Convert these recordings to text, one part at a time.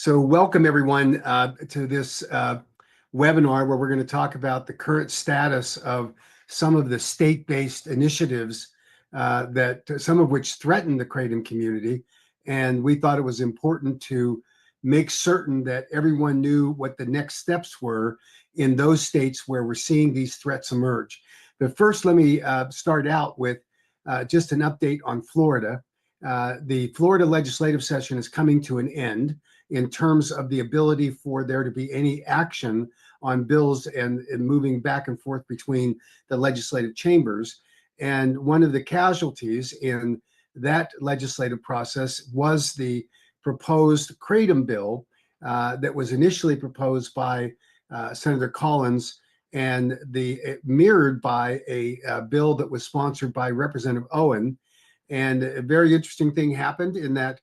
So welcome everyone to this webinar where we're going to talk about the current status of some of the state-based initiatives that some of which threaten the Kratom community. And we thought it was important to make certain that everyone knew what the next steps were in those states where we're seeing these threats emerge. But first, let me start out with just an update on Florida. The Florida legislative session is coming to an end in terms of the ability for there to be any action on bills and moving back and forth between the legislative chambers. And one of the casualties in that legislative process was the proposed Kratom bill that was initially proposed by Senator Collins and mirrored by a bill that was sponsored by Representative Owen. And a very interesting thing happened in that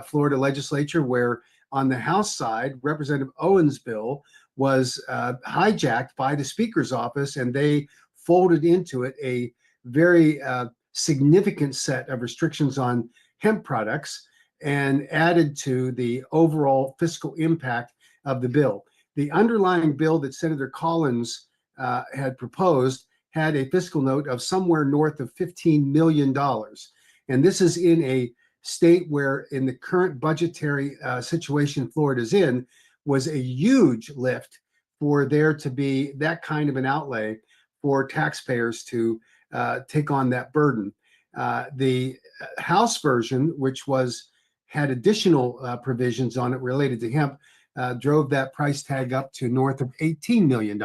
Florida legislature where on the House side, Representative Owen's bill was hijacked by the Speaker's office, and they folded into it a very significant set of restrictions on hemp products and added to the overall fiscal impact of the bill. The underlying bill that Senator Collins had proposed had a fiscal note of somewhere north of $15 million. And this is in a state where in the current budgetary situation Florida's in was a huge lift for there to be that kind of an outlay for taxpayers to take on that burden. The House version, which had additional provisions on it related to hemp, drove that price tag up to north of $18 million.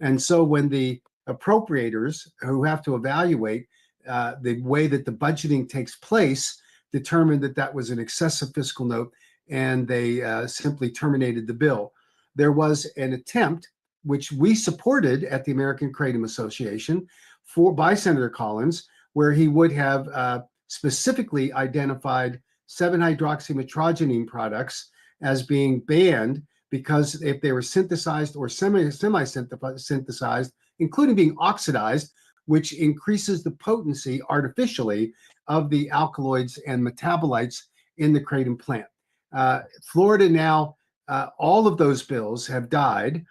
And so when the appropriators who have to evaluate the way that the budgeting takes place determined that that was an excessive fiscal note, and they simply terminated the bill. There was an attempt, which we supported at the American Kratom Association by Senator Collins, where he would have specifically identified 7-hydroxymetrogenine products as being banned because if they were synthesized or semi-synthesized, including being oxidized, which increases the potency artificially of the alkaloids and metabolites in the kratom plant. Florida now, all of those bills have died,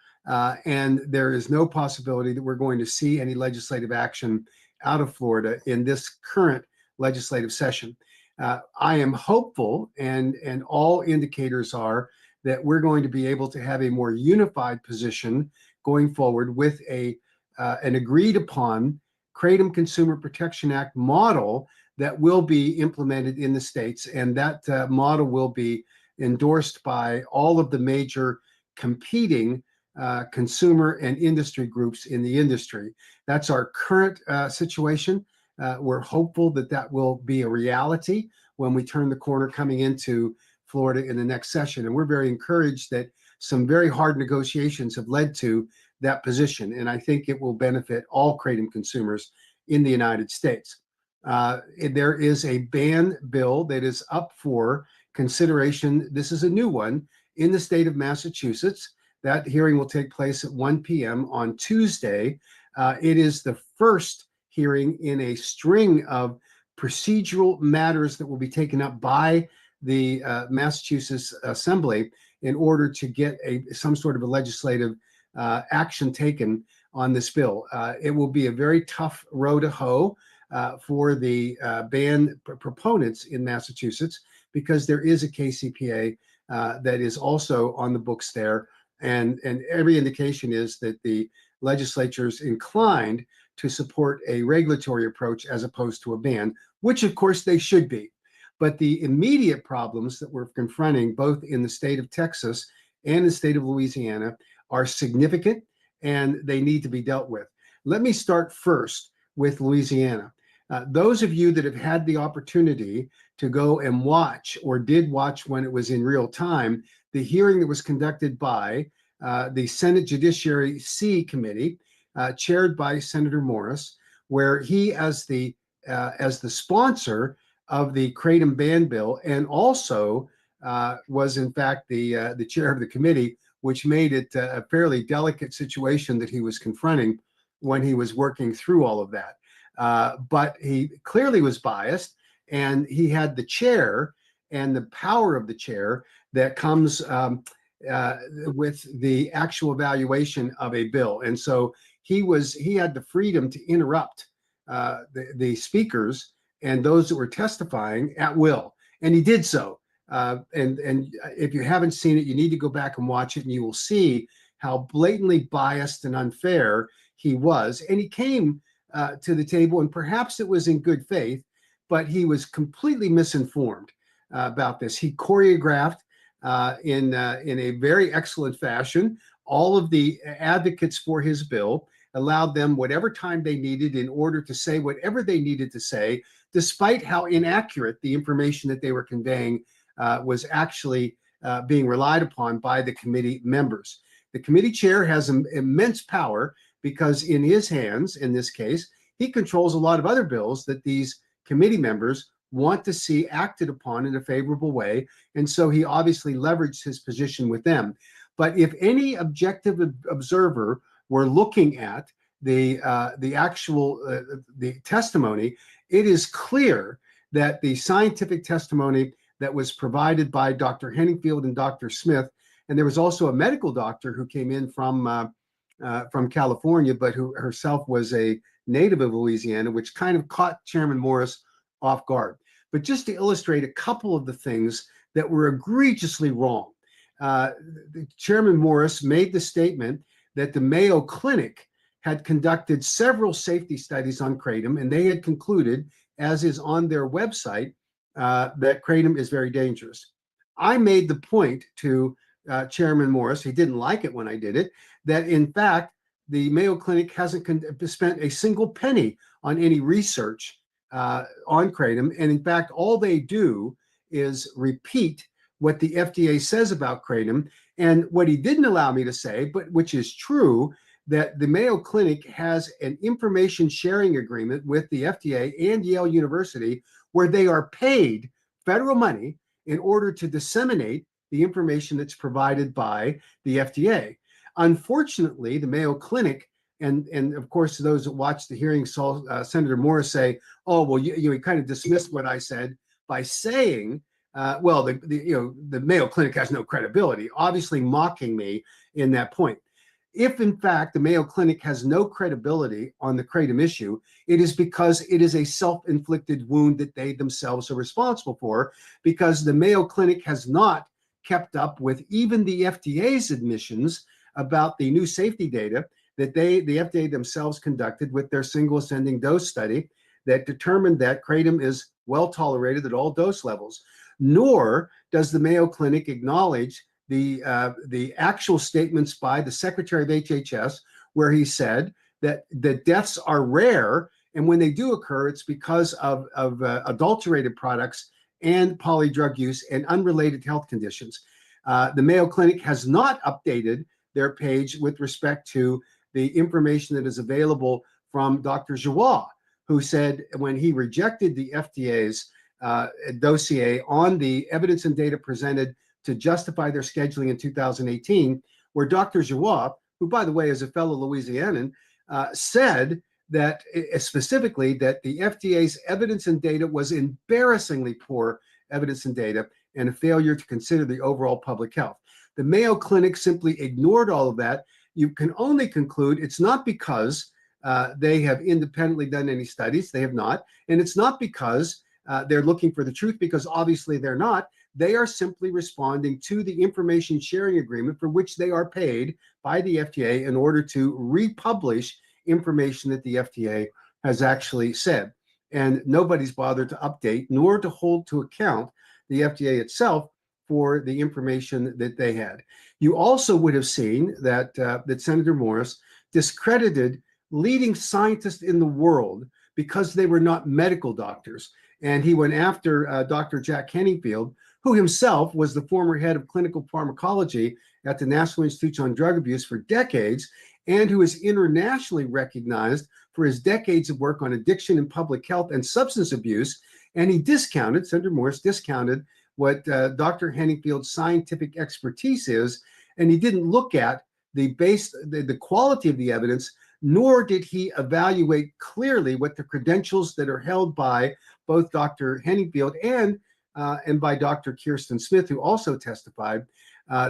and there is no possibility that we're going to see any legislative action out of Florida in this current legislative session. I am hopeful, and all indicators are that we're going to be able to have a more unified position going forward with an agreed upon Kratom Consumer Protection Act model that will be implemented in the states, and that model will be endorsed by all of the major competing consumer and industry groups in the industry. That's our current situation. We're hopeful that that will be a reality when we turn the corner coming into Florida in the next session. And we're very encouraged that some very hard negotiations have led to that position. And I think it will benefit all kratom consumers in the United States. There is a ban bill that is up for consideration. This is a new one in the state of Massachusetts. That hearing will take place at 1 p.m. on Tuesday. It is the first hearing in a string of procedural matters that will be taken up by the Massachusetts Assembly in order to get some sort of a legislative action taken on this bill. It will be a very tough row to hoe for the ban proponents in Massachusetts because there is a KCPA that is also on the books there. And every indication is that the legislature is inclined to support a regulatory approach as opposed to a ban, which of course they should be. But the immediate problems that we're confronting both in the state of Texas and the state of Louisiana are significant and they need to be dealt with. Let me start first with Louisiana. Those of you that have had the opportunity to go and watch or did watch when it was in real time, the hearing that was conducted by the Senate Judiciary C Committee, chaired by Senator Morris, where he as the sponsor of the Kratom ban bill and also was in fact the chair of the committee, which made it a fairly delicate situation that he was confronting when he was working through all of that. But he clearly was biased, and he had the chair and the power of the chair that comes with the actual evaluation of a bill. And so he had the freedom to interrupt the speakers and those that were testifying at will, and he did so. And if you haven't seen it, you need to go back and watch it, and you will see how blatantly biased and unfair he was. And he came to the table, and perhaps it was in good faith, but he was completely misinformed about this. He choreographed in a very excellent fashion all of the advocates for his bill, allowed them whatever time they needed in order to say whatever they needed to say, despite how inaccurate the information that they were conveying was actually being relied upon by the committee members. The committee chair has immense power because in his hands, in this case, he controls a lot of other bills that these committee members want to see acted upon in a favorable way. And so he obviously leveraged his position with them. But if any objective observer were looking at the actual the testimony, it is clear that the scientific testimony that was provided by Dr. Henningfield and Dr. Smith, and there was also a medical doctor who came in from California, but who herself was a native of Louisiana, which kind of caught Chairman Morris off guard. But just to illustrate a couple of the things that were egregiously wrong, Chairman Morris made the statement that the Mayo Clinic had conducted several safety studies on kratom, and they had concluded, as is on their website, that kratom is very dangerous. I made the point to Chairman Morris, he didn't like it when I did it, that in fact, the Mayo Clinic hasn't spent a single penny on any research on kratom. And in fact, all they do is repeat what the FDA says about kratom. And what he didn't allow me to say, but which is true, that the Mayo Clinic has an information sharing agreement with the FDA and Yale University where they are paid federal money in order to disseminate the information that's provided by the FDA. Unfortunately, the Mayo Clinic, and of course, those that watched the hearing saw Senator Morris say, "Oh, well, you kind of dismissed what I said by saying, well, the Mayo Clinic has no credibility," obviously mocking me in that point. If in fact the Mayo Clinic has no credibility on the kratom issue, it is because it is a self-inflicted wound that they themselves are responsible for, because the Mayo Clinic has not kept up with even the FDA's admissions about the new safety data that the FDA themselves conducted with their single ascending dose study that determined that kratom is well tolerated at all dose levels. Nor does the Mayo Clinic acknowledge the actual statements by the Secretary of HHS, where he said that the deaths are rare, and when they do occur, it's because of adulterated products and polydrug use and unrelated health conditions. The Mayo Clinic has not updated their page with respect to the information that is available from Dr. Giroir, who said when he rejected the FDA's dossier on the evidence and data presented to justify their scheduling in 2018, where Dr. Giroir, who by the way is a fellow Louisianan, said that specifically that the FDA's evidence and data was embarrassingly poor evidence and data and a failure to consider the overall public health. The Mayo Clinic simply ignored all of that. You can only conclude it's not because they have independently done any studies. They have not. And it's not because they're looking for the truth, because obviously they're not. They are simply responding to the information sharing agreement for which they are paid by the FDA in order to republish information that the FDA has actually said. And nobody's bothered to update nor to hold to account the FDA itself for the information that they had. You also would have seen that that Senator Morris discredited leading scientists in the world because they were not medical doctors. And he went after Dr. Jack Henningfield, who himself was the former head of clinical pharmacology at the National Institute on Drug Abuse for decades, and who is internationally recognized for his decades of work on addiction and public health and substance abuse. And he discounted, Senator Morris discounted what Dr. Henningfield's scientific expertise is, and he didn't look at the quality of the evidence, nor did he evaluate clearly what the credentials that are held by both Dr. Henningfield and and by Dr. Kirsten Smith, who also testified,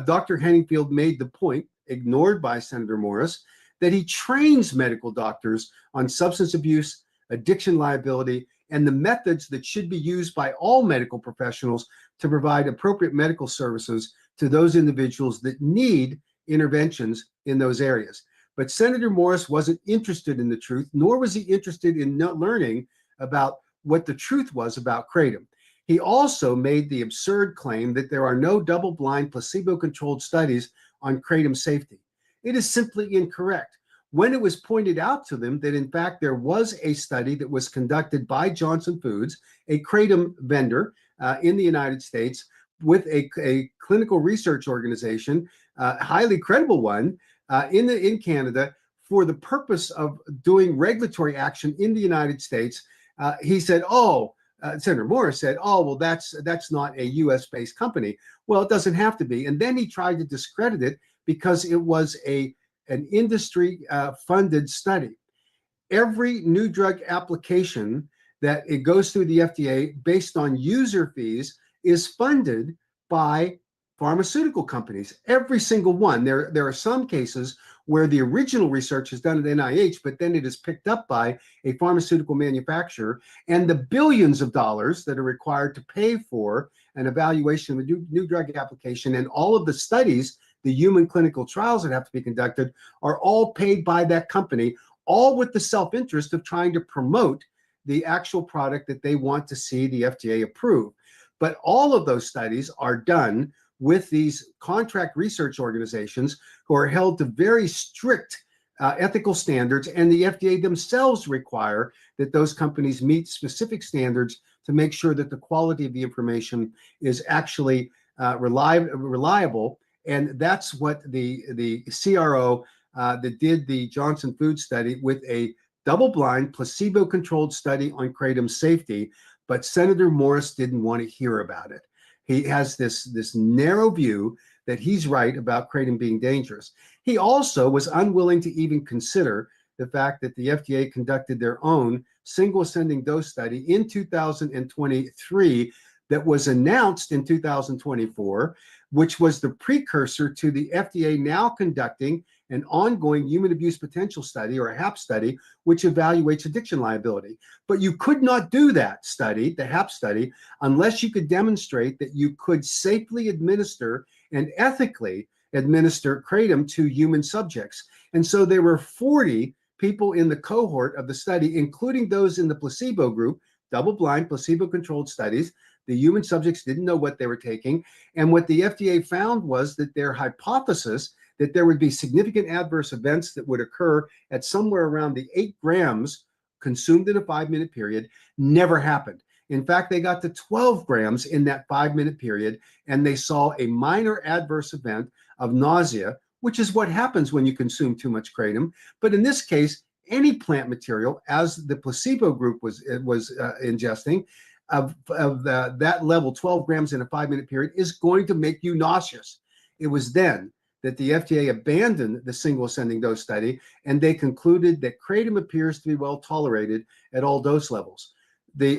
Dr. Henningfield made the point, ignored by Senator Morris, that he trains medical doctors on substance abuse, addiction liability, and the methods that should be used by all medical professionals to provide appropriate medical services to those individuals that need interventions in those areas. But Senator Morris wasn't interested in the truth, nor was he interested in learning about what the truth was about kratom. He also made the absurd claim that there are no double-blind, placebo-controlled studies on kratom safety. It is simply incorrect. When it was pointed out to them that, in fact, there was a study that was conducted by Johnson Foods, a kratom vendor in the United States, with a clinical research organization, highly credible one, in Canada, for the purpose of doing regulatory action in the United States, he said, Senator Morris said, well, that's not a U.S.-based company. Well, it doesn't have to be. And then he tried to discredit it because it was an industry-funded study. Every new drug application that it goes through the FDA based on user fees is funded by pharmaceutical companies, every single one. There are some cases where the original research is done at NIH, but then it is picked up by a pharmaceutical manufacturer, and the billions of dollars that are required to pay for an evaluation of a new drug application and all of the studies, the human clinical trials that have to be conducted, are all paid by that company, all with the self-interest of trying to promote the actual product that they want to see the FDA approve. But all of those studies are done with these contract research organizations who are held to very strict ethical standards, and the FDA themselves require that those companies meet specific standards to make sure that the quality of the information is actually reliable. And that's what the CRO that did the Johnson Food study, with a double-blind, placebo-controlled study on kratom safety, but Senator Morris didn't want to hear about it. He has this narrow view that he's right about kratom being dangerous. He also was unwilling to even consider the fact that the FDA conducted their own single ascending dose study in 2023 that was announced in 2024, which was the precursor to the FDA now conducting an ongoing human abuse potential study, or a HAP study, which evaluates addiction liability. But you could not do that study, the HAP study, unless you could demonstrate that you could safely administer and ethically administer kratom to human subjects. And so there were 40 people in the cohort of the study, including those in the placebo group, double-blind, placebo-controlled studies. The human subjects didn't know what they were taking. And what the FDA found was that their hypothesis that there would be significant adverse events that would occur at somewhere around the 8 grams consumed in a 5-minute period never happened. In fact, they got to 12 grams in that 5-minute period, and they saw a minor adverse event of nausea, which is what happens when you consume too much kratom. But in this case, any plant material, as the placebo group was ingesting, of that level, 12 grams in a 5-minute period, is going to make you nauseous. It was then that the FDA abandoned the single ascending dose study, and they concluded that kratom appears to be well tolerated at all dose levels.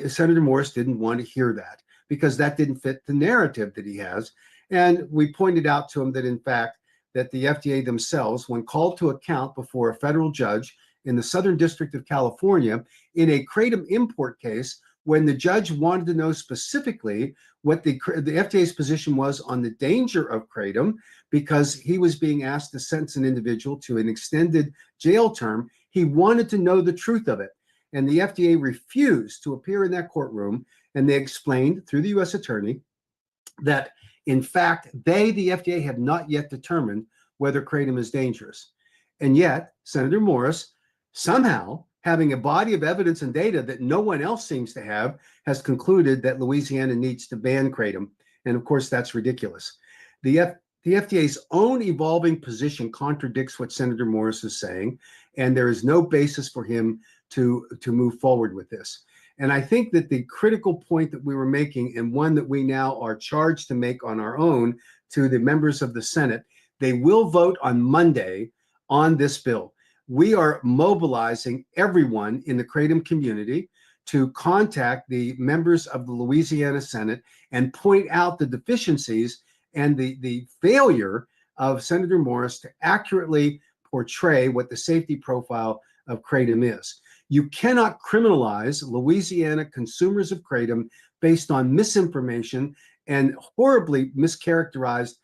Senator Morris didn't want to hear that because that didn't fit the narrative that he has. And we pointed out to him that, in fact, that the FDA themselves, when called to account before a federal judge in the Southern District of California in a kratom import case, when the judge wanted to know specifically what the FDA's position was on the danger of kratom, because he was being asked to sentence an individual to an extended jail term, he wanted to know the truth of it. And the FDA refused to appear in that courtroom, and they explained through the U.S. attorney that, in fact, the FDA, have not yet determined whether kratom is dangerous. And yet, Senator Morris, somehow, having a body of evidence and data that no one else seems to have, has concluded that Louisiana needs to ban kratom. And of course, that's ridiculous. The FDA's own evolving position contradicts what Senator Morris is saying, and there is no basis for him to move forward with this. And I think that the critical point that we were making, and one that we now are charged to make on our own to the members of the Senate, they will vote on Monday on this bill. We are mobilizing everyone in the kratom community to contact the members of the Louisiana Senate and point out the deficiencies and the failure of Senator Morris to accurately portray what the safety profile of kratom is. You cannot criminalize Louisiana consumers of kratom based on misinformation and horribly mischaracterized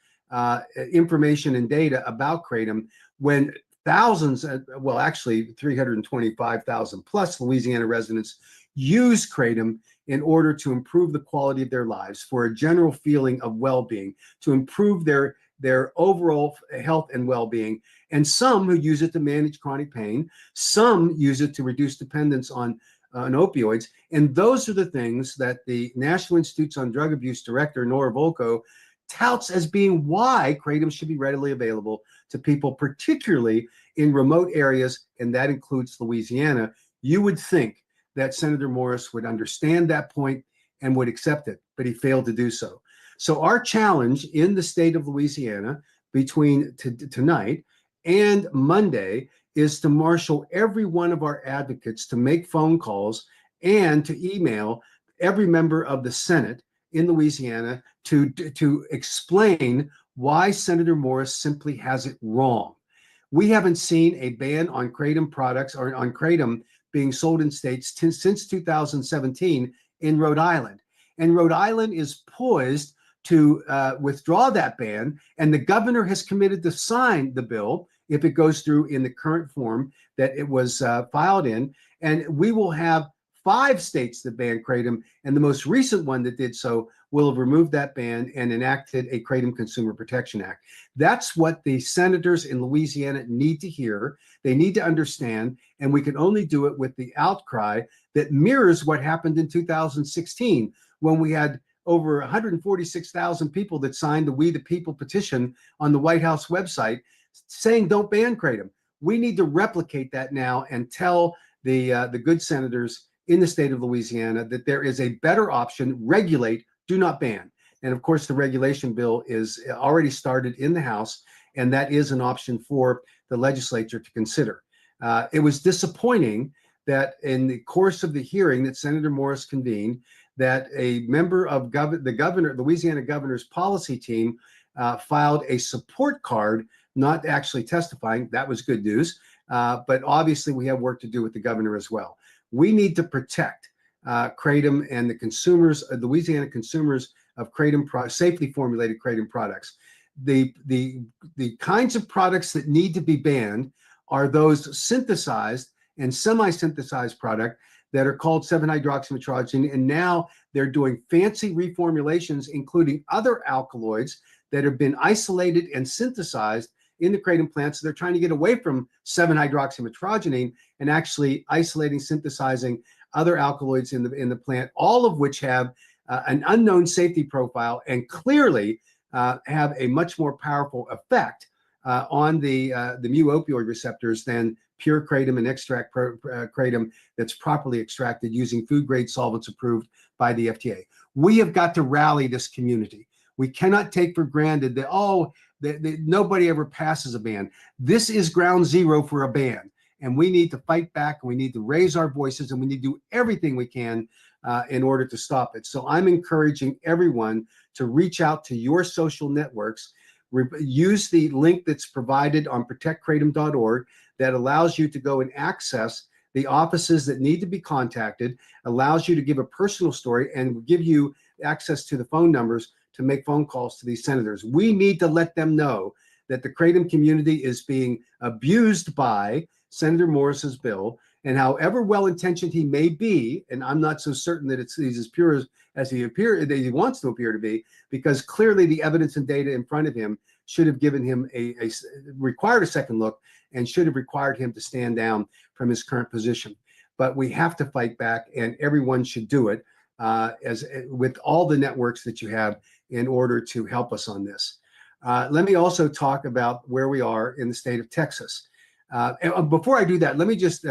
information and data about kratom when thousands, well, actually 325,000 plus Louisiana residents use kratom in order to improve the quality of their lives, for a general feeling of well-being, to improve their overall health and well-being. And some who use it to manage chronic pain, some use it to reduce dependence on opioids. And those are the things that the National Institutes on Drug Abuse Director, Nora Volkow, touts as being why kratom should be readily available to people, particularly in remote areas, and that includes Louisiana. You would think that Senator Morris would understand that point and would accept it, but he failed to do so. So our challenge in the state of Louisiana between tonight and Monday is to marshal every one of our advocates to make phone calls and to email every member of the Senate in Louisiana to explain why Senator Morris simply has it wrong. We haven't seen a ban on kratom products or on kratom being sold in states since 2017 in Rhode Island. And Rhode Island is poised to withdraw that ban, and the governor has committed to sign the bill if it goes through in the current form that it was filed in. And we will have 5 states that ban kratom, and the most recent one that did so will have removed that ban and enacted a Kratom Consumer Protection Act. That's what the senators in Louisiana need to hear. They need to understand, and we can only do it with the outcry that mirrors what happened in 2016 when we had over 146,000 people that signed the We the People petition on the White House website saying don't ban kratom. We need to replicate that now and tell the good senators in the state of Louisiana that there is a better option: regulate, do not ban. And of course, the regulation bill is already started in the House, and that is an option for the legislature to consider. It was disappointing that in the course of the hearing that Senator Morris convened, that a member of the Louisiana governor's policy team filed a support card, not actually testifying. That was good news. But obviously, we have work to do with the governor as well. We need to protect kratom and the consumers, Louisiana consumers of kratom, safely formulated kratom products. The kinds of products that need to be banned are those synthesized and semi-synthesized product that are called 7-hydroxymetrozine, and now they're doing fancy reformulations, including other alkaloids that have been isolated and synthesized in the kratom plants. So they're trying to get away from 7-hydroxymetrozine and actually isolating, synthesizing other alkaloids in the plant, all of which have an unknown safety profile and clearly have a much more powerful effect on the mu opioid receptors than pure kratom and extract kratom that's properly extracted using food grade solvents approved by the FDA. We have got to rally this community. We cannot take for granted that nobody ever passes a ban. This is ground zero for a ban, and we need to fight back, and we need to raise our voices, and we need to do everything we can in order to stop it. So I'm encouraging everyone to reach out to your social networks. Use the link that's provided on protectkratom.org that allows you to go and access the offices that need to be contacted, allows you to give a personal story, and give you access to the phone numbers to make phone calls to these senators. We need to let them know that the kratom community is being abused by Senator Morris's bill, and however well-intentioned he may be, and I'm not so certain that he's as pure as he wants to appear to be, because clearly the evidence and data in front of him should have given him required a second look and should have required him to stand down from his current position. But we have to fight back, and everyone should do it with all the networks that you have in order to help us on this. Let me also talk about where we are in the state of Texas. And before I do that, let me just,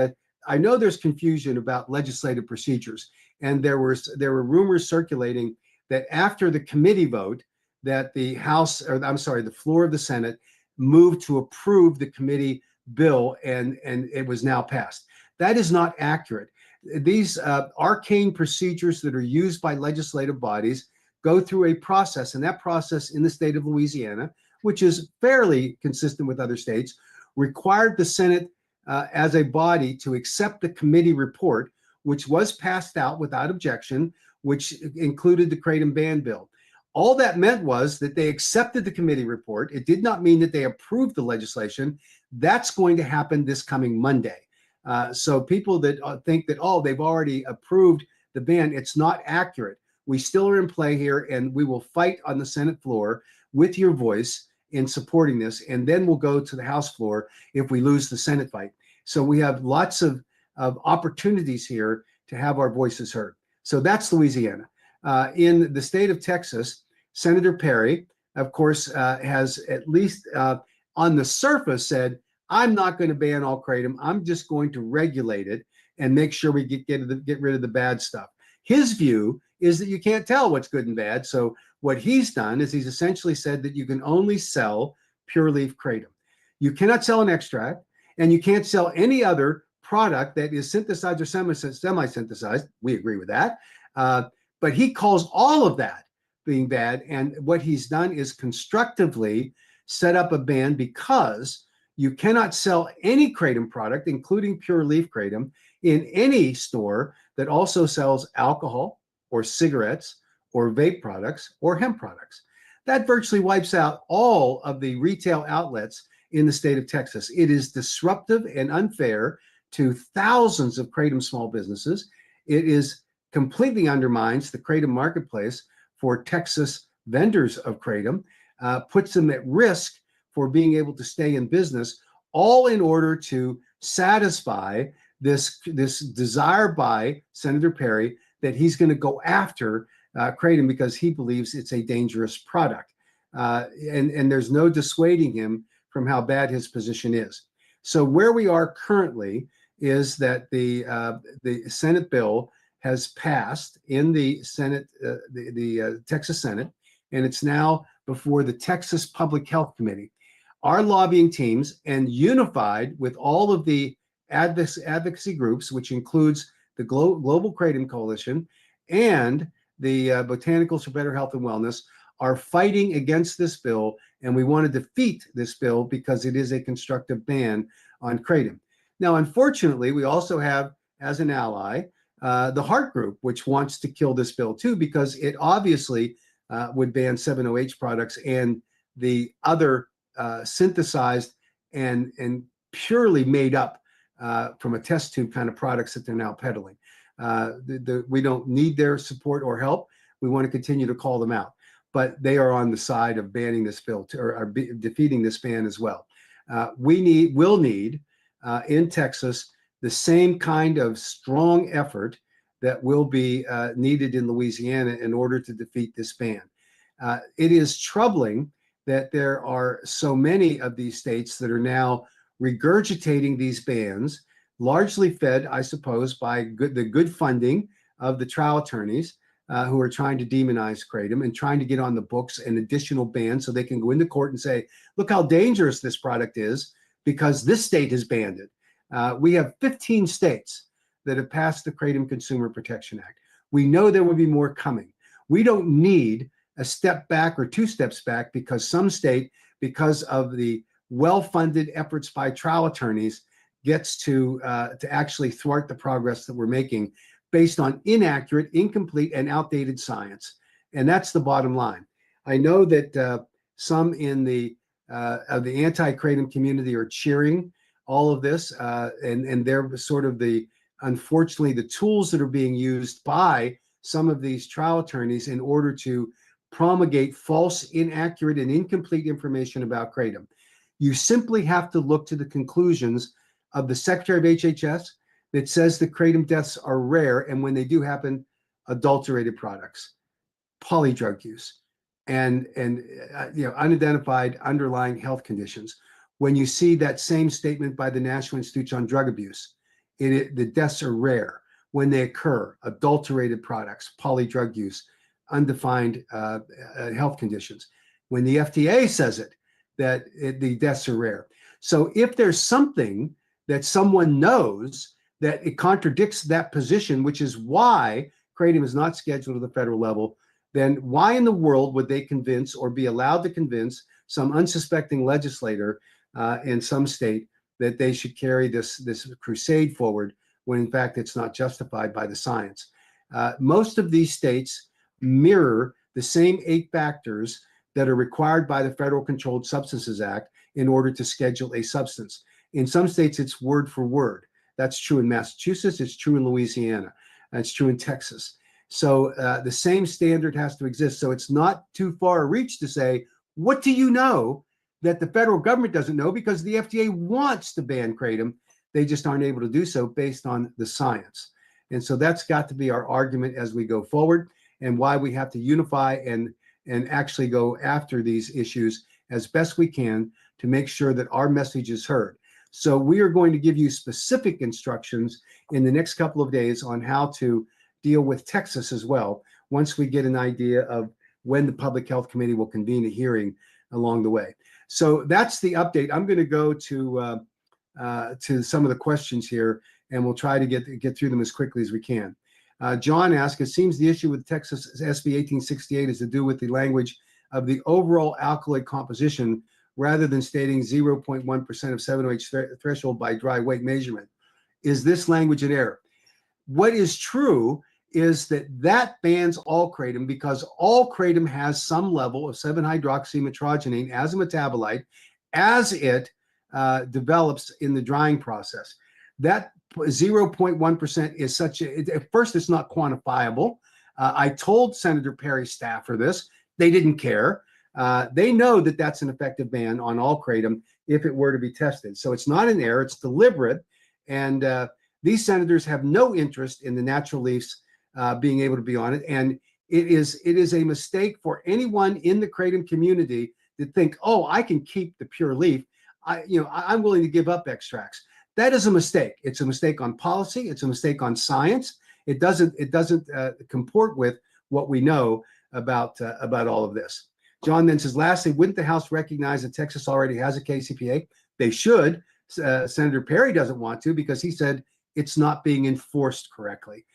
I know there's confusion about legislative procedures, and there were rumors circulating that after the committee vote that the the floor of the Senate moved to approve the committee bill, and it was now passed. That is not accurate. these arcane procedures that are used by legislative bodies go through a process, and that process in the state of Louisiana, which is fairly consistent with other states, required the Senate as a body to accept the committee report, which was passed out without objection, which included the Kratom ban bill. All that meant was that they accepted the committee report. It did not mean that they approved the legislation. That's going to happen this coming Monday. So people that think that, oh, they've already approved the ban, it's not accurate. We still are in play here, and we will fight on the Senate floor with your voice in supporting this, and then we'll go to the House floor if we lose the Senate fight. So we have lots of opportunities here to have our voices heard. So that's Louisiana. In the state of Texas, Senator Perry, of course, has at least on the surface said, I'm not going to ban all kratom. I'm just going to regulate it and make sure we get rid of the bad stuff. His view is that you can't tell what's good and bad. So what he's done is he's essentially said that you can only sell pure leaf kratom. You cannot sell an extract, and you can't sell any other product that is synthesized or semi-synthesized. We agree with that. But he calls all of that being bad. And what he's done is constructively set up a ban because you cannot sell any kratom product, including pure leaf kratom, in any store that also sells alcohol or cigarettes or vape products or hemp products. That virtually wipes out all of the retail outlets in the state of Texas. It is disruptive and unfair to thousands of kratom small businesses. It is completely undermines the kratom marketplace for Texas vendors of kratom, puts them at risk for being able to stay in business, all in order to satisfy this desire by Senator Perry that he's going to go after kratom because he believes it's a dangerous product. And there's no dissuading him from how bad his position is. So where we are currently is that the Senate bill has passed in the Senate, the Texas Senate, and it's now before the Texas Public Health Committee. Our lobbying teams, and unified with all of the advocacy groups, which includes the Global Kratom Coalition and the Botanicals for Better Health and Wellness, are fighting against this bill, and we want to defeat this bill because it is a constructive ban on kratom. Now, unfortunately, we also have, as an ally, the Heart Group, which wants to kill this bill too, because it obviously would ban 7-OH products and the other synthesized and purely made up from a test tube kind of products that they're now peddling. We don't need their support or help. We want to continue to call them out, but they are on the side of banning this bill or defeating this ban as well. We'll need in Texas the same kind of strong effort that will be needed in Louisiana in order to defeat this ban. It is troubling that there are so many of these states that are now regurgitating these bans, largely fed, I suppose, by the good funding of the trial attorneys who are trying to demonize kratom and trying to get on the books an additional ban so they can go into court and say, look how dangerous this product is because this state has banned it. We have 15 states that have passed the Kratom Consumer Protection Act. We know there will be more coming. We don't need a step back or two steps back because some state, because of the well-funded efforts by trial attorneys, gets to actually thwart the progress that we're making based on inaccurate, incomplete, and outdated science. And that's the bottom line. I know that some in the anti-kratom community are cheering all of this, and they're sort of unfortunately, the tools that are being used by some of these trial attorneys in order to promulgate false, inaccurate, and incomplete information about kratom. You simply have to look to the conclusions of the Secretary of HHS that says that kratom deaths are rare, and when they do happen, adulterated products, polydrug use, and unidentified underlying health conditions. When you see that same statement by the National Institute on Drug Abuse, the deaths are rare. When they occur, adulterated products, polydrug use, undefined health conditions. When the FDA says it, the deaths are rare. So if there's something that someone knows that it contradicts that position, which is why kratom is not scheduled at the federal level, then why in the world would they convince or be allowed to convince some unsuspecting legislator in some state that they should carry this crusade forward when in fact it's not justified by the science? Most of these states mirror the same 8 factors that are required by the Federal Controlled Substances Act in order to schedule a substance. In some states, it's word for word. That's true in Massachusetts. It's true in Louisiana. It's true in Texas. So the same standard has to exist. So it's not too far a reach to say, what do you know that the federal government doesn't know? Because the FDA wants to ban kratom. They just aren't able to do so based on the science. And so that's got to be our argument as we go forward, and why we have to unify and actually go after these issues as best we can to make sure that our message is heard. So we are going to give you specific instructions in the next couple of days on how to deal with Texas as well, once we get an idea of when the Public Health Committee will convene a hearing along the way. So that's the update. I'm going to go to some of the questions here, and we'll try to get through them as quickly as we can. John asked, it seems the issue with Texas SB 1868 is to do with the language of the overall alkaloid composition rather than stating 0.1% of 7OH threshold by dry weight measurement. Is this language an error? What is true is that bans all kratom, because all kratom has some level of 7-hydroxymetrogenine as a metabolite as it develops in the drying process. That 0.1% is at first it's not quantifiable. I told Senator Perry's staffer this. They didn't care. They know that that's an effective ban on all kratom if it were to be tested. So it's not an error, it's deliberate. And these senators have no interest in the natural leafs being able to be on it. And it is a mistake for anyone in the kratom community to think, oh, I can keep the pure leaf. I'm willing to give up extracts. That is a mistake. It's a mistake on policy. It's a mistake on science. It doesn't comport with what we know about all of this. John then says, lastly, wouldn't the House recognize that Texas already has a KCPA? They should. Senator Perry doesn't want to because he said it's not being enforced correctly.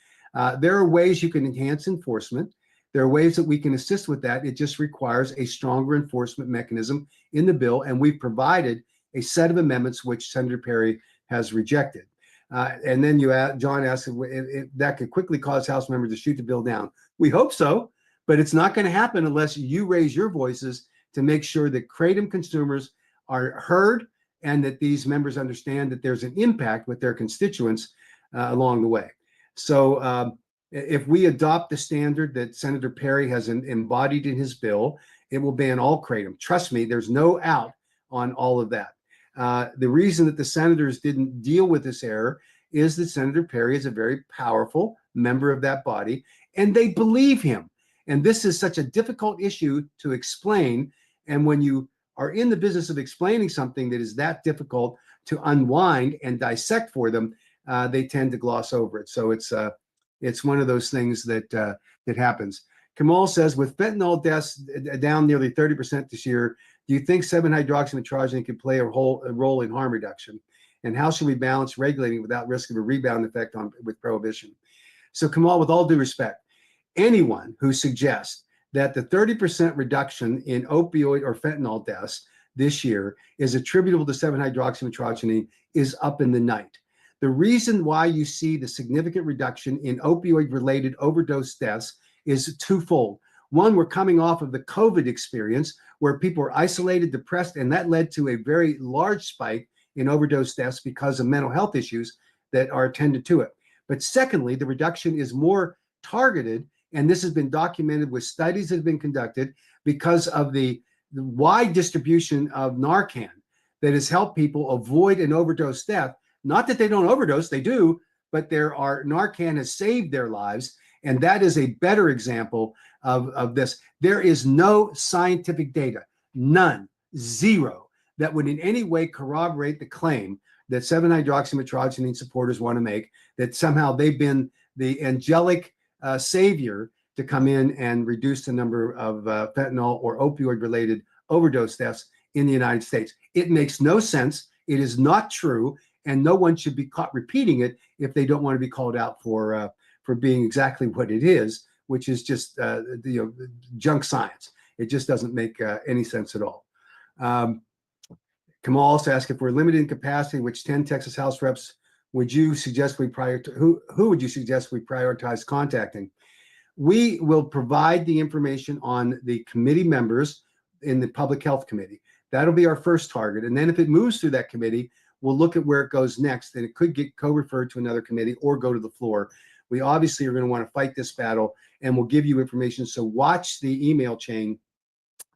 There are ways you can enhance enforcement. There are ways that we can assist with that. It just requires a stronger enforcement mechanism in the bill, and we've provided a set of amendments which Senator Perry has rejected. And then John asked if that could quickly cause House members to shoot the bill down. We hope so, but it's not going to happen unless you raise your voices to make sure that kratom consumers are heard and that these members understand that there's an impact with their constituents along the way. So if we adopt the standard that Senator Perry has embodied in his bill, it will ban all kratom. Trust me, there's no out on all of that. The reason that the senators didn't deal with this error is that Senator Perry is a very powerful member of that body, and they believe him. And this is such a difficult issue to explain. And when you are in the business of explaining something that is that difficult to unwind and dissect for them, they tend to gloss over it. So it's one of those things that happens. Kamal says, with fentanyl deaths down nearly 30% this year, do you think 7-hydroxymetrogenine can play a role in harm reduction? And how should we balance regulating without risk of a rebound effect with prohibition? So Kamal, with all due respect, anyone who suggests that the 30% reduction in opioid or fentanyl deaths this year is attributable to 7-hydroxymetrogenine is up in the night. The reason why you see the significant reduction in opioid-related overdose deaths is twofold. One, we're coming off of the COVID experience where people were isolated, depressed, and that led to a very large spike in overdose deaths because of mental health issues that are attended to it. But secondly, the reduction is more targeted, and this has been documented with studies that have been conducted because of the wide distribution of Narcan that has helped people avoid an overdose death. Not that they don't overdose, they do, but Narcan has saved their lives. And that is a better example of this. There is no scientific data, none, zero, that would in any way corroborate the claim that 7-hydroxymetrogenine supporters want to make, that somehow they've been the angelic savior to come in and reduce the number of fentanyl or opioid-related overdose deaths in the United States. It makes no sense. It is not true. and no one should be caught repeating it if they don't want to be called out for being exactly what it is, which is just junk science. It just doesn't make any sense at all. Kamal also asked, if we're limited in capacity, which 10 Texas House reps would you suggest we who would you suggest we prioritize contacting? We will provide the information on the committee members in the Public Health Committee. That'll be our first target. And then if it moves through that committee, we'll look at where it goes next. And it could get co-referred to another committee or go to the floor. We obviously are going to want to fight this battle, and we'll give you information. So watch the email chain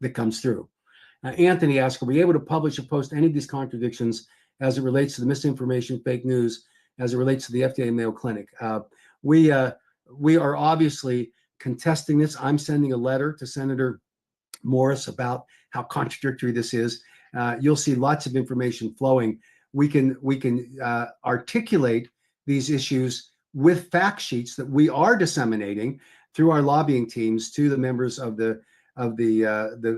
that comes through. Anthony asked, are we able to publish or post any of these contradictions as it relates to the misinformation, fake news, as it relates to the FDA Mayo Clinic? We are obviously contesting this. I'm sending a letter to Senator Morris about how contradictory this is. You'll see lots of information flowing. We can articulate these issues with fact sheets that we are disseminating through our lobbying teams to the members of the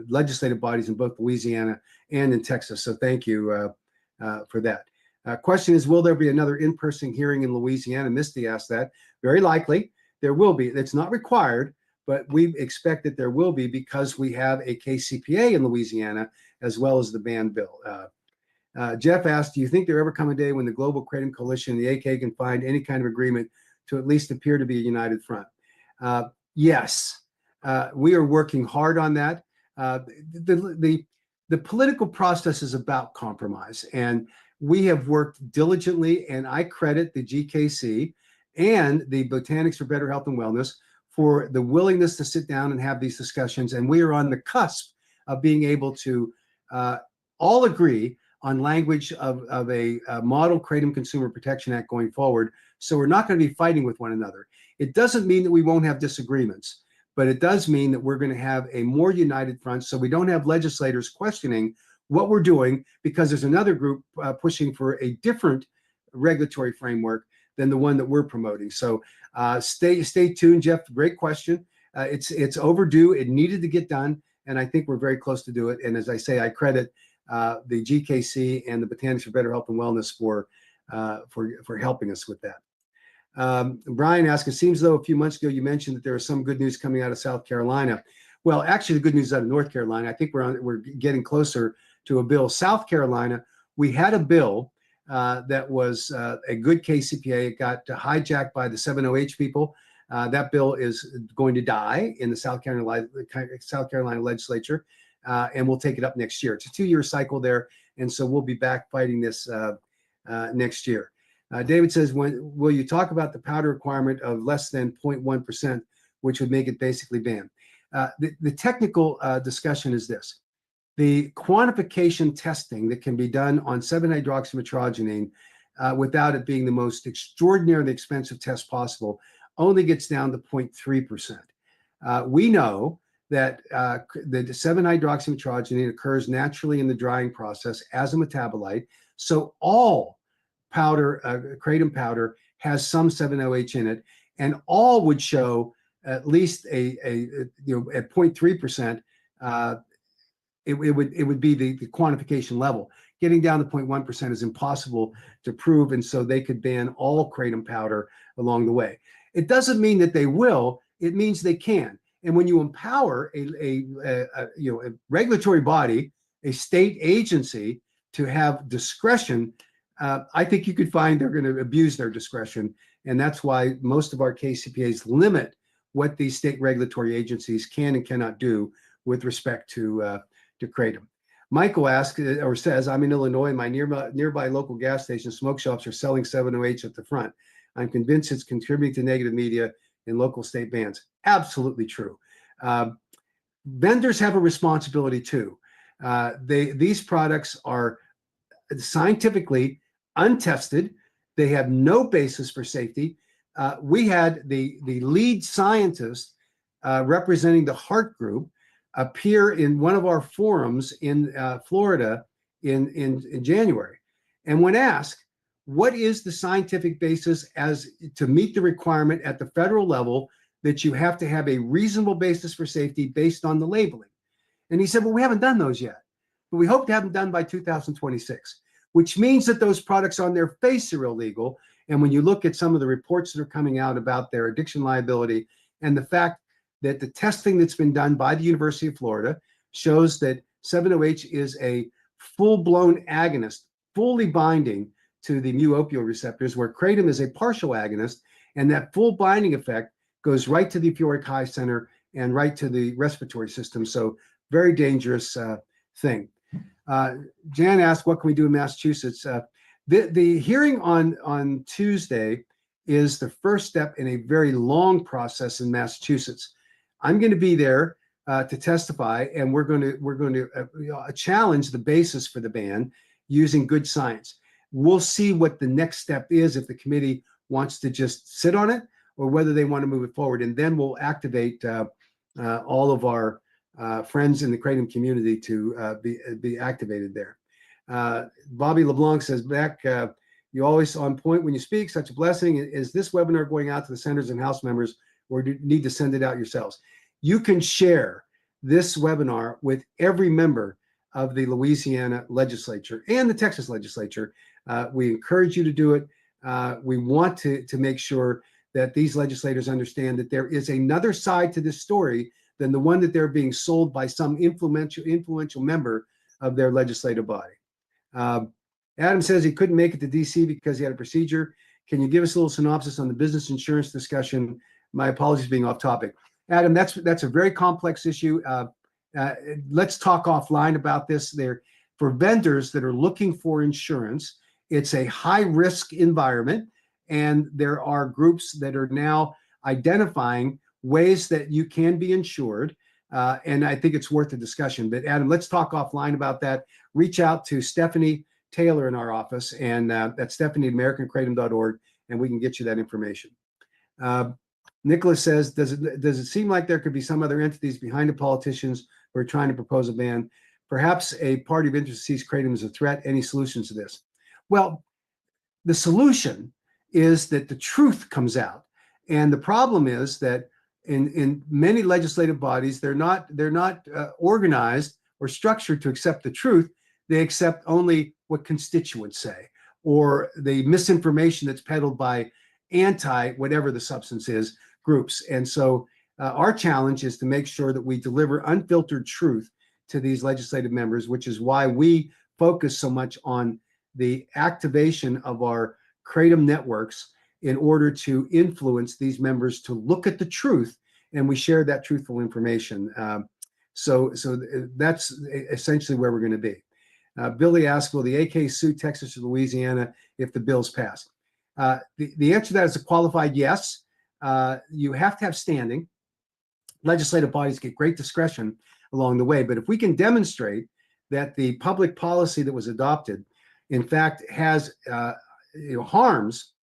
legislative bodies in both Louisiana and in Texas. So thank you for that. Question is, will there be another in-person hearing in Louisiana? Misty asked that. Very likely there will be. It's not required, but we expect that there will be because we have a KCPA in Louisiana as well as the ban bill. Jeff asked, do you think there ever come a day when the Global Kratom Coalition and the AK can find any kind of agreement to at least appear to be a united front? Yes, we are working hard on that. The political process is about compromise, and we have worked diligently, and I credit the GKC and the Botanics for Better Health and Wellness for the willingness to sit down and have these discussions. And we are on the cusp of being able to all agree on language of a model Kratom Consumer Protection Act going forward. So we're not going to be fighting with one another. It doesn't mean that we won't have disagreements, but it does mean that we're going to have a more united front so we don't have legislators questioning what we're doing because there's another group pushing for a different regulatory framework than the one that we're promoting. So stay tuned, Jeff. Great question. It's overdue. It needed to get done, and I think we're very close to do it. And as I say, I credit the GKC and the Botanics for Better Health and Wellness for helping us with that. Brian asked, it seems though a few months ago you mentioned that there was some good news coming out of South Carolina. Well, actually, the good news out of North Carolina. I think we're getting closer to a bill. South Carolina, we had a bill that was a good KCPA. It got hijacked by the 708 people. That bill is going to die in the South Carolina legislature, and we'll take it up next year. It's a 2-year cycle there, and so we'll be back fighting this next year. David says, will you talk about the powder requirement of less than 0.1%, which would make it basically banned? The technical discussion is this. The quantification testing that can be done on 7-hydroxymetrogenine without it being the most extraordinarily expensive test possible only gets down to 0.3%. We know that the 7-hydroxymetrogenine occurs naturally in the drying process as a metabolite. So all powder, kratom powder, has some 7-OH in it, and all would show at least at 0.3%. It would be the quantification level. Getting down to 0.1% is impossible to prove, and so they could ban all kratom powder along the way. It doesn't mean that they will. It means they can. And when you empower a regulatory body, a state agency, to have discretion, I think you could find they're going to abuse their discretion, and that's why most of our KCPAs limit what these state regulatory agencies can and cannot do with respect to kratom. Michael asks or says, I'm in Illinois. My nearby local gas station smoke shops are selling 7-OH at the front. I'm convinced it's contributing to negative media in local state bans. Absolutely true. Vendors have a responsibility too. These products are scientifically untested. They have no basis for safety. We had the lead scientist representing the Heart Group appear in one of our forums in Florida in January. And when asked, what is the scientific basis as to meet the requirement at the federal level that you have to have a reasonable basis for safety based on the labeling? And he said, well, we haven't done those yet, but we hope to have them done by 2026. which means that those products on their face are illegal. And when you look at some of the reports that are coming out about their addiction liability and the fact that the testing that's been done by the University of Florida shows that 7-OH is a full-blown agonist, fully binding to the mu opioid receptors, where kratom is a partial agonist, and that full binding effect goes right to the euphoric high center and right to the respiratory system. So very dangerous thing. Jan asked, what can we do in Massachusetts? The hearing on Tuesday is the first step in a very long process in Massachusetts. I'm going to be there to testify, and we're going to challenge the basis for the ban using good science. We'll see what the next step is, if the committee wants to just sit on it or whether they want to move it forward, and then we'll activate all of our friends in the kratom community to be activated there. Bobby LeBlanc says, Beck, you're always on point when you speak. Such a blessing. Is this webinar going out to the senators and House members, or do you need to send it out yourselves? You can share this webinar with every member of the Louisiana legislature and the Texas legislature. We encourage you to do it. We want to make sure that these legislators understand that there is another side to this story than the one that they're being sold by some influential member of their legislative body. Adam says he couldn't make it to DC because he had a procedure. Can you give us a little synopsis on the business insurance discussion? My apologies for being off topic. Adam, that's a very complex issue. Let's talk offline about this. For vendors that are looking for insurance, it's a high-risk environment, and there are groups that are now identifying ways that you can be insured, and I think it's worth a discussion. But Adam, let's talk offline about that. Reach out to Stephanie Taylor in our office, and that's Stephanie at AmericanKratom.org, and we can get you that information. Nicholas says, does it seem like there could be some other entities behind the politicians who are trying to propose a ban? Perhaps a party of interest sees kratom as a threat. Any solutions to this? Well, the solution is that the truth comes out. And the problem is that in many legislative bodies, they're not organized or structured to accept the truth. They accept only what constituents say, or the misinformation that's peddled by whatever the substance is, groups. And so our challenge is to make sure that we deliver unfiltered truth to these legislative members, which is why we focus so much on the activation of our kratom networks in order to influence these members to look at the truth, and we share that truthful information. So that's essentially where we're going to be. Billy asked, will the AK sue Texas or Louisiana if the bills pass? The answer to that is a qualified yes. You have to have standing. Legislative bodies get great discretion along the way, but if we can demonstrate that the public policy that was adopted, in fact, has harms,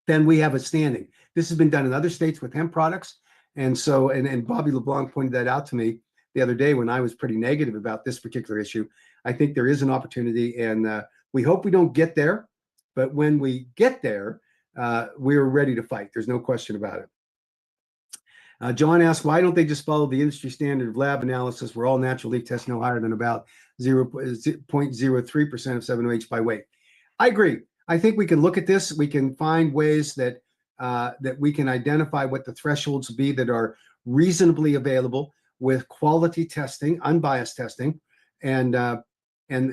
then we have a standing. This has been done in other states with hemp products, and so and Bobby LeBlanc pointed that out to me the other day when I was pretty negative about this particular issue. I think there is an opportunity, and we hope we don't get there, but when we get there, we're ready to fight. There's no question about it. John asked, why don't they just follow the industry standard of lab analysis where all natural leaf tests no higher than about 0.03% of 7-OH by weight? I agree. I think we can look at this. We can find ways that we can identify what the thresholds will be that are reasonably available with quality testing, unbiased testing, and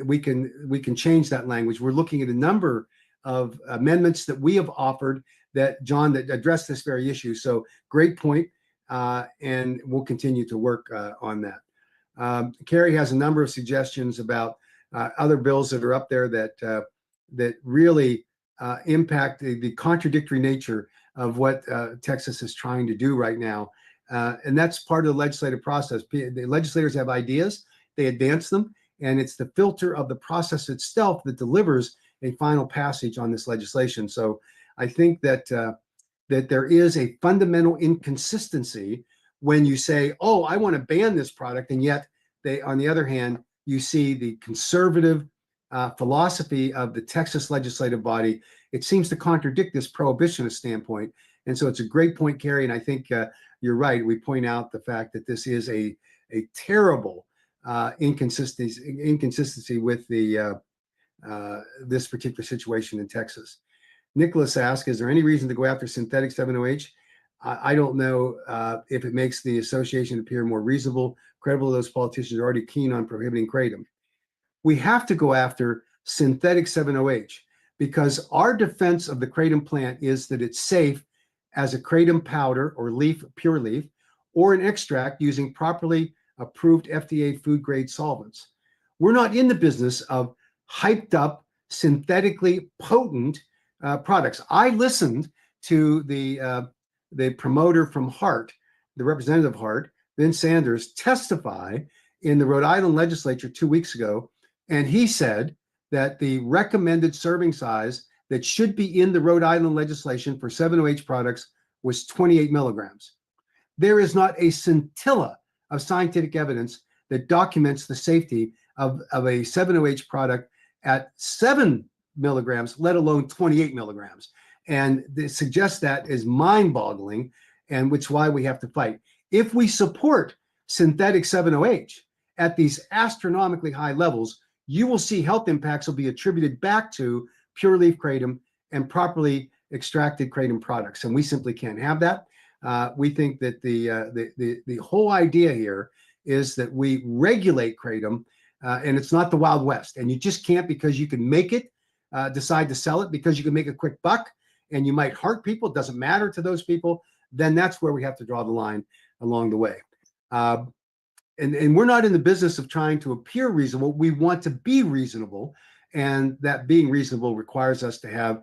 we can change that language. We're looking at a number of amendments that we have offered that address this very issue. So great point. And we'll continue to work on that. Carrie has a number of suggestions about other bills that are up there that really impact the contradictory nature of what Texas is trying to do right now. And that's part of the legislative process. The legislators have ideas, they advance them, and it's the filter of the process itself that delivers a final passage on this legislation. So I think that there is a fundamental inconsistency when you say, oh, I want to ban this product, and yet on the other hand, you see the conservative philosophy of the Texas legislative body. It seems to contradict this prohibitionist standpoint. And so it's a great point, Carrie, and I think you're right. We point out the fact that this is a terrible inconsistency with the this particular situation in Texas. Nicholas asks, is there any reason to go after synthetic 7-OH? I don't know if it makes the association appear more reasonable, credible. Those politicians are already keen on prohibiting kratom. We have to go after synthetic 7-OH because our defense of the kratom plant is that it's safe as a kratom powder or leaf, pure leaf, or an extract using properly approved FDA food grade solvents. We're not in the business of hyped up, synthetically potent products. I listened to the promoter from Hart, the representative of Hart, Vince Sanders, testify in the Rhode Island legislature 2 weeks ago, and he said that the recommended serving size that should be in the Rhode Island legislation for 7-OH products was 28 milligrams. There is not a scintilla of scientific evidence that documents the safety of a 7-OH product at 7 milligrams, let alone 28 milligrams. And they suggest that is mind-boggling, and which is why we have to fight. If we support synthetic 7-OH at these astronomically high levels, you will see health impacts will be attributed back to pure leaf kratom and properly extracted kratom products, and we simply can't have that. We think that the whole idea here is that we regulate kratom, and it's not the Wild West. And you just can't, because you can make it, decide to sell it because you can make a quick buck, and you might hurt people. It doesn't matter to those people. Then that's where we have to draw the line along the way. And we're not in the business of trying to appear reasonable. We want to be reasonable, and that being reasonable requires us to have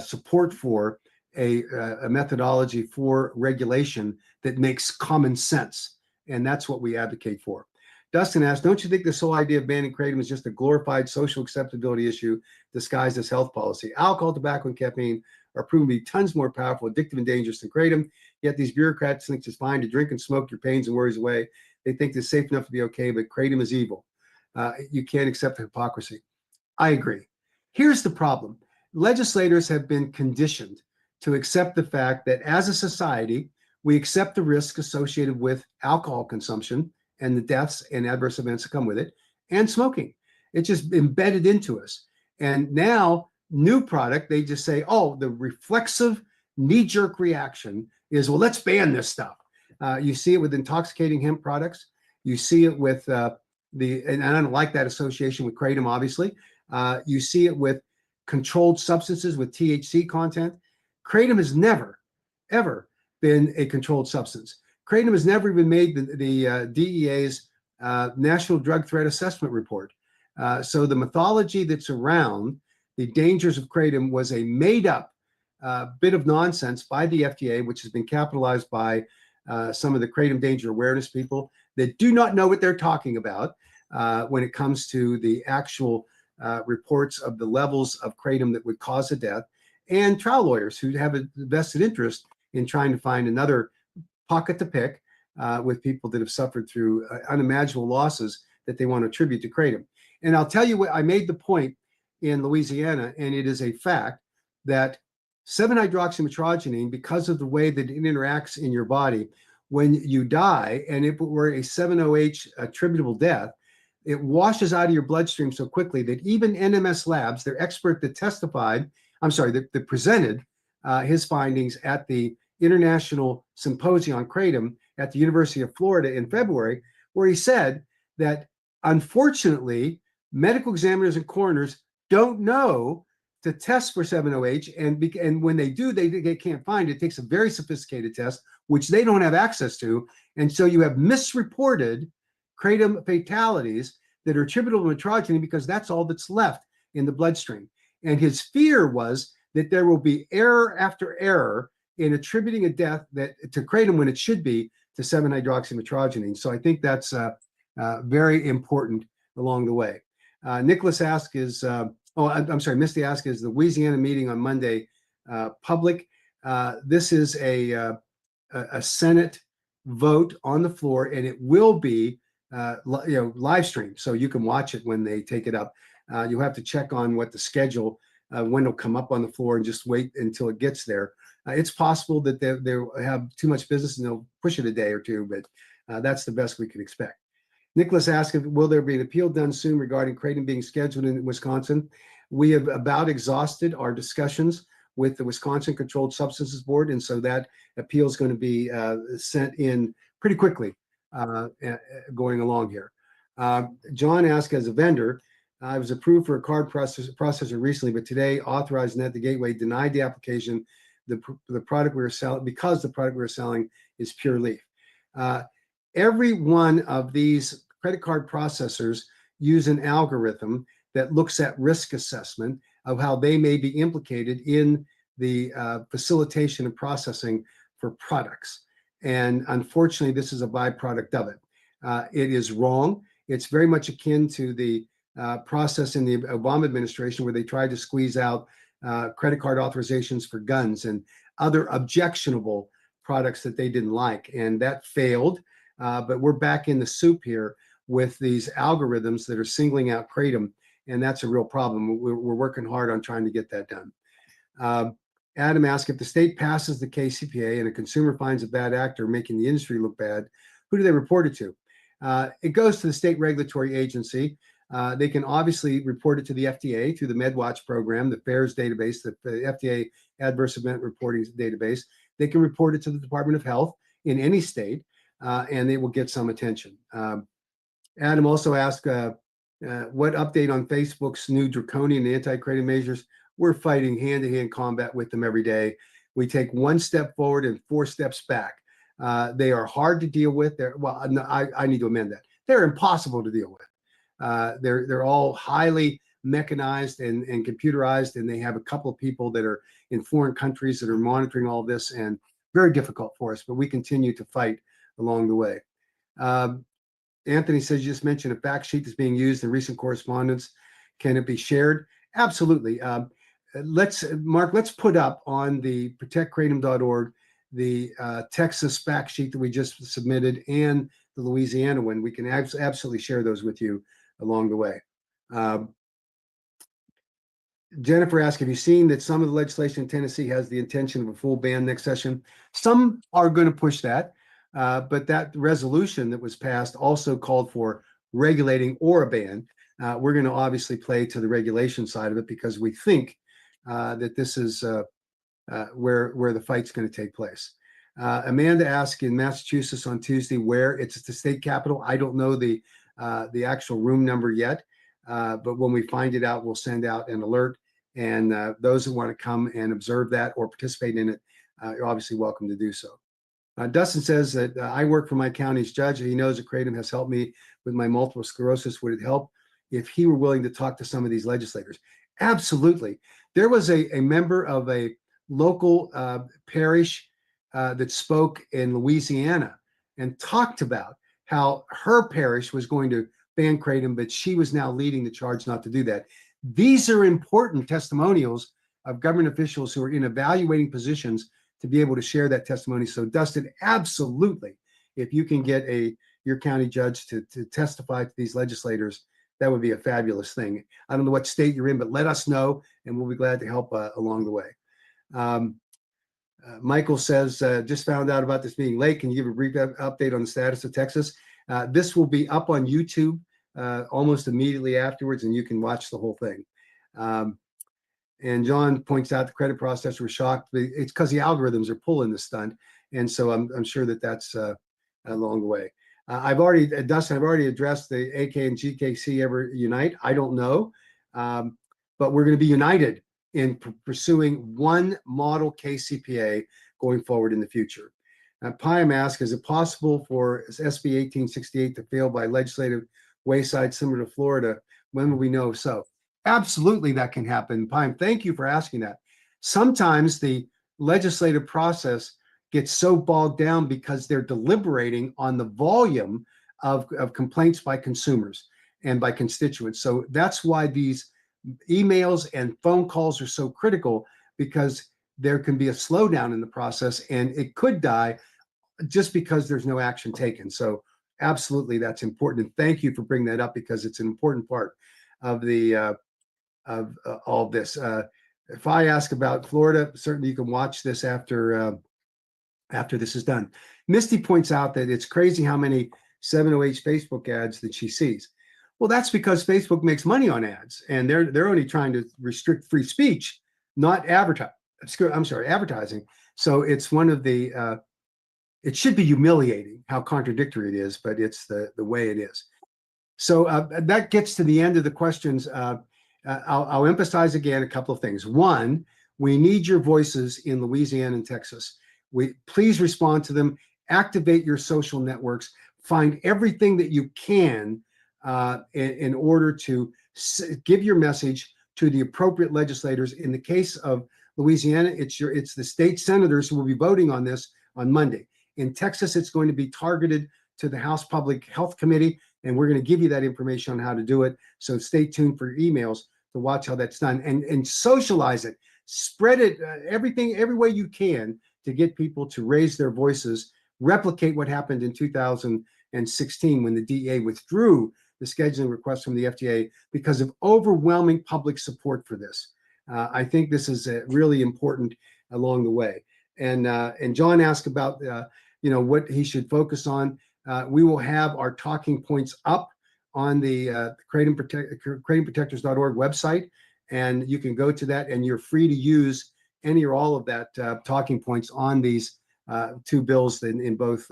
support for a methodology for regulation that makes common sense, and that's what we advocate for. Dustin asks, don't you think this whole idea of banning kratom is just a glorified social acceptability issue disguised as health policy? Alcohol, tobacco, and caffeine are proven to be tons more powerful, addictive, and dangerous than kratom, yet these bureaucrats think it's fine to drink and smoke your pains and worries away. They think it's safe enough to be okay, but kratom is evil. You can't accept the hypocrisy. I agree. Here's the problem. Legislators have been conditioned to accept the fact that as a society, we accept the risk associated with alcohol consumption and the deaths and adverse events that come with it, and smoking. It's just embedded into us. And now, new product, they just say, oh, the reflexive knee-jerk reaction is, well, let's ban this stuff. You see it with intoxicating hemp products. You see it with and I don't like that association with kratom, obviously. You see it with controlled substances with THC content. Kratom has never, ever been a controlled substance. Kratom has never even made the DEA's National Drug Threat Assessment Report. So the mythology that's around the dangers of kratom was a made-up bit of nonsense by the FDA, which has been capitalized by some of the kratom danger awareness people that do not know what they're talking about when it comes to the actual reports of the levels of kratom that would cause a death, and trial lawyers who have a vested interest in trying to find another pocket to pick with people that have suffered through unimaginable losses that they want to attribute to kratom. And I'll tell you what, I made the point in Louisiana, and it is a fact that 7-hydroxymetrogenine, because of the way that it interacts in your body, when you die, and if it were a 7-OH attributable death, it washes out of your bloodstream so quickly that even NMS Labs, their expert that testified, that presented his findings at the International Symposium on Kratom at the University of Florida in February, where he said that unfortunately, medical examiners and coroners don't know to test for 7-OH, and when they do, they can't find it. It takes a very sophisticated test, which they don't have access to, and so you have misreported kratom fatalities that are attributable to metrogenine because that's all that's left in the bloodstream. And his fear was that there will be error after error in attributing a death to kratom when it should be to 7-hydroxymetrogenine. So I think that's very important along the way. Nicholas asks Misty asks, is the Louisiana meeting on Monday public? This is a Senate vote on the floor, and it will be live streamed, so you can watch it when they take it up. You'll have to check on what the schedule, when it'll come up on the floor, and just wait until it gets there. It's possible that they'll have too much business and they'll push it a day or two, but that's the best we can expect. Nicholas asked, will there be an appeal done soon regarding kratom being scheduled in Wisconsin? We have about exhausted our discussions with the Wisconsin Controlled Substances Board, and so that appeal is going to be sent in pretty quickly going along here. John asked, as a vendor, I was approved for a card processor recently, but today authorized Net the Gateway denied the application. The product we were selling, because the product we were selling is Pure Leaf. Every one of these credit card processors use an algorithm that looks at risk assessment of how they may be implicated in the facilitation and processing for products. And unfortunately, this is a byproduct of it. It is wrong. It's very much akin to the process in the Obama administration where they tried to squeeze out credit card authorizations for guns and other objectionable products that they didn't like. And that failed. But we're back in the soup here with these algorithms that are singling out Kratom. And that's a real problem. We're working hard on trying to get that done. Adam asked, if the state passes the KCPA and a consumer finds a bad actor making the industry look bad, who do they report it to? It goes to the state regulatory agency. They can obviously report it to the FDA through the MedWatch program, the FAERS database, the FDA Adverse Event Reporting database. They can report it to the Department of Health in any state, and they will get some attention. Adam also asked, what update on Facebook's new draconian anti-Kratom measures? We're fighting hand-to-hand combat with them every day. We take one step forward and 4 steps back. They are hard to deal with. I need to amend that. They're impossible to deal with. They're all highly mechanized and computerized, and they have a couple of people that are in foreign countries that are monitoring all this, and very difficult for us, but we continue to fight along the way. Anthony says, you just mentioned a fact sheet that's being used in recent correspondence. Can it be shared? Absolutely. Mark, let's put up on the protectkratom.org the Texas fact sheet that we just submitted and the Louisiana one. We can absolutely share those with you along the way. Jennifer asked, have you seen that some of the legislation in Tennessee has the intention of a full ban next session? Some are going to push that, but that resolution that was passed also called for regulating or a ban. We're going to obviously play to the regulation side of it because we think that this is where the fight's going to take place. Amanda asked, in Massachusetts on Tuesday, where it's the state capitol. I don't know the actual room number yet, but when we find it out, we'll send out an alert. And those who want to come and observe that or participate in it, you're obviously welcome to do so. Dustin says that I work for my county's judge. He knows that Kratom has helped me with my multiple sclerosis. Would it help if he were willing to talk to some of these legislators? Absolutely. There was a member of a local parish that spoke in Louisiana and talked about how her parish was going to ban Kratom, but she was now leading the charge not to do that. These are important testimonials of government officials who are in evaluating positions to be able to share that testimony. So Dustin, absolutely, if you can get your county judge to testify to these legislators, that would be a fabulous thing. I don't know what state you're in, but let us know, and we'll be glad to help along the way. Michael says, just found out about this meeting late. Can you give a brief update on the status of Texas? This will be up on YouTube almost immediately afterwards, and you can watch the whole thing. And John points out the credit processor was shocked. It's because the algorithms are pulling the stunt, and so I'm sure that that's along the way. Dustin, I've already addressed the AK and GKC ever unite. I don't know, but we're going to be united in pursuing one model KCPA going forward in the future. Pyam asks, is it possible for SB 1868 to fail by legislative wayside similar to Florida? When will we know so? Absolutely, that can happen. Pyam, thank you for asking that. Sometimes the legislative process gets so bogged down because they're deliberating on the volume of complaints by consumers and by constituents. So that's why these emails and phone calls are so critical, because there can be a slowdown in the process and it could die just because there's no action taken. So absolutely, that's important. And thank you for bringing that up, because it's an important part of the all this. If I ask about Florida, certainly you can watch this after this is done. Misty points out that it's crazy how many 708 Facebook ads that she sees. Well, that's because Facebook makes money on ads, and they're only trying to restrict free speech, not advertise. I'm sorry, advertising. So it's one of the. It should be humiliating how contradictory it is, but it's the way it is. So that gets to the end of the questions. I'll emphasize again a couple of things. One, we need your voices in Louisiana and Texas. Please respond to them. Activate your social networks. Find everything that you can in order to give your message to the appropriate legislators. In the case of Louisiana, it's the state senators who will be voting on this on Monday. In Texas, it's going to be targeted to the House Public Health Committee, and we're going to give you that information on how to do it. So stay tuned for emails to watch how that's done, and socialize it, spread it, every way you can to get people to raise their voices, replicate what happened in 2016 when the DEA withdrew the scheduling request from the FDA because of overwhelming public support for this. I think this is really important along the way. And John asked about what he should focus on. We will have our talking points up on the cratenprotectors.org website, and you can go to that, and you're free to use any or all of that talking points on these two bills in both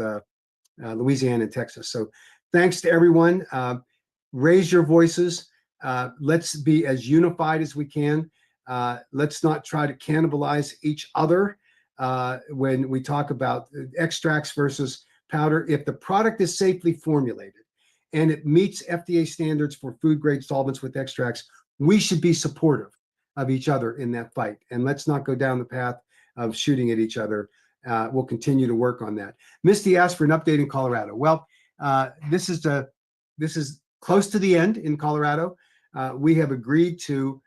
Louisiana and Texas. So thanks to everyone. Raise your voices. Let's be as unified as we can. Let's not try to cannibalize each other when we talk about extracts versus powder. If the product is safely formulated and it meets FDA standards for food grade solvents with extracts, we should be supportive of each other in that fight. And let's not go down the path of shooting at each other. We'll continue to work on that. Misty asked for an update in Colorado. Well, this is close to the end in Colorado. We have agreed to,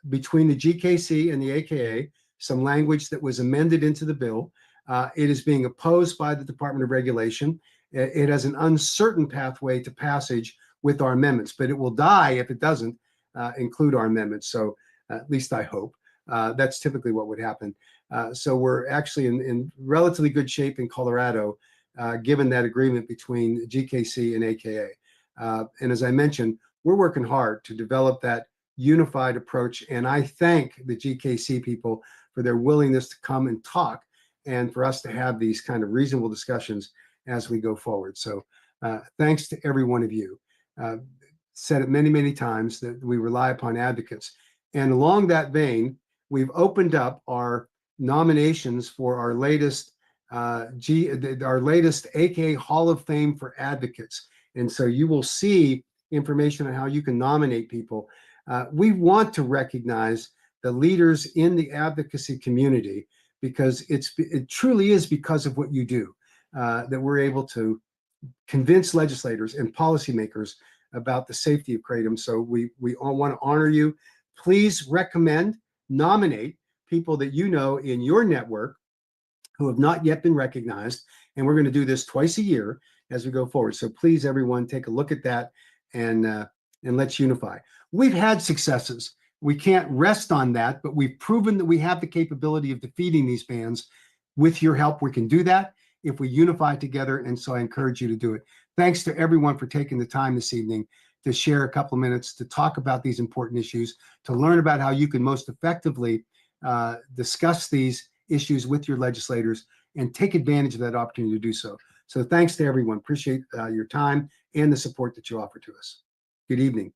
between the GKC and the AKA, some language that was amended into the bill. It is being opposed by the Department of Regulation. It has an uncertain pathway to passage with our amendments, but it will die if it doesn't include our amendments. So at least I hope. That's typically what would happen. So we're actually in relatively good shape in Colorado, given that agreement between GKC and AKA. And as I mentioned, we're working hard to develop that unified approach. And I thank the GKC people for their willingness to come and talk, and for us to have these kind of reasonable discussions as we go forward. So thanks to every one of you. Said it many, many times that we rely upon advocates. And along that vein, we've opened up our nominations for our latest AKA Hall of Fame for advocates. And so you will see information on how you can nominate people. We want to recognize the leaders in the advocacy community, because it truly is because of what you do that we're able to convince legislators and policymakers about the safety of kratom. So we all want to honor you. Please nominate people that you know in your network who have not yet been recognized. And we're going to do this twice a year as we go forward. So please, everyone, take a look at that, and let's unify. We've had successes. We can't rest on that, but we've proven that we have the capability of defeating these bans. With your help, we can do that if we unify together. And so I encourage you to do it. Thanks to everyone for taking the time this evening to share a couple of minutes to talk about these important issues, to learn about how you can most effectively discuss these issues with your legislators and take advantage of that opportunity to do so. So thanks to everyone. Appreciate your time and the support that you offer to us. Good evening.